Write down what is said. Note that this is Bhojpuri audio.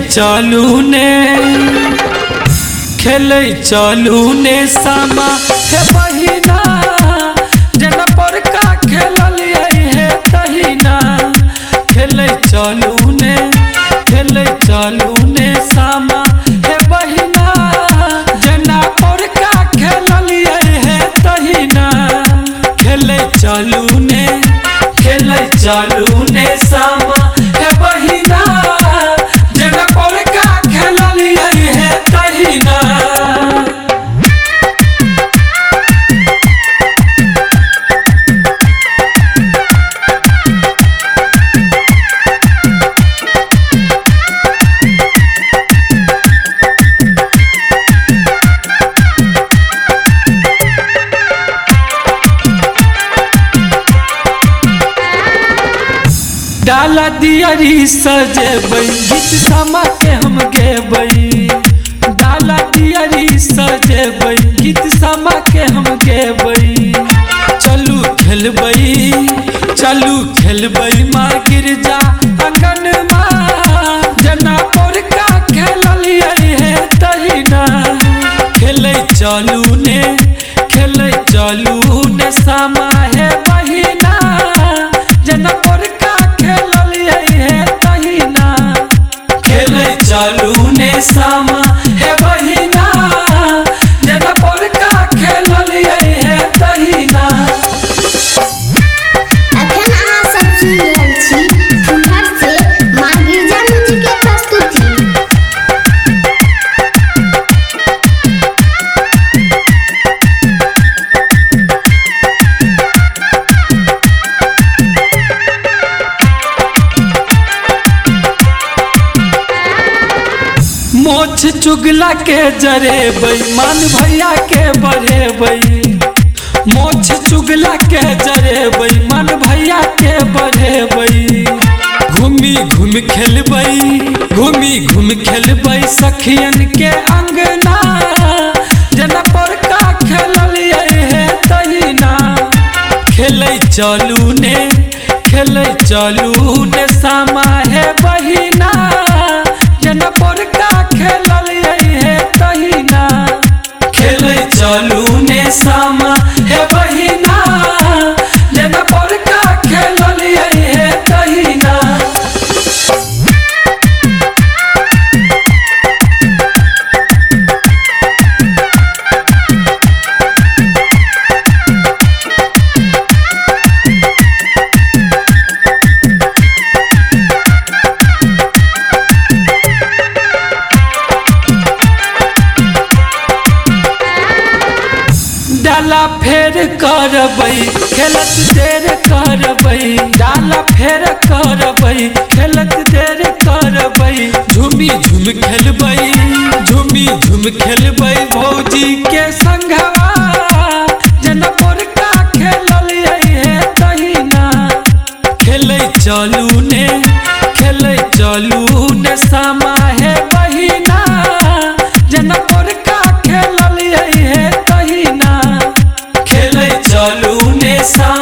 चलू ने सामा हे बहिना जना पर का खेलिए हे तहिना खेले चलू ने सामा हे बहिना जना पर का खेलिए हे तहिना खेले चलू ने सामा हे बहिना जना पर का खेलिए हे तहिना। डाला दियरी सजेबै गीत सामा के हम गेबै डाला दियरी सजेबै गीत सामा के हम गेबै चलू खेलबै माँ गिरजा अंगन माँ जना पर का खेलिए हे तहिना खेले चलू ने सामा हे बहिना जना पर चलू ने सामा हे बहिना जना पर का खेलिए हे तहिना। अखन अहाँ सब सुनि रहल छी फुलहर से माँ गिरजा जी के प्रस्तुति। मोछ चुगला के जरेबै मान भैया के बढ़ेबै मोछ चुगला के जरेबै मान भैया के बढ़ेबै घूमी घूम खेलबै सखियन के अंगना जना पर का खेलिए हे तहिना खेले चलू ने सामा हे बहिना जना पर का खेलिए हे तहिना खेले चलू ने सामा हे बहिना जना पर का खेलिए हे तहिना। डाला फेर करबै खेलत देर करबै डाला फेर करबै खेलत देर करबै झूमी झूम खेलबै भौजी के संगवा जना पर का खेलिए हे तहिना खेले चलू ने सामा हे बहिना जना पर का खेलिए हे तहिना खेले चलू ने सामा।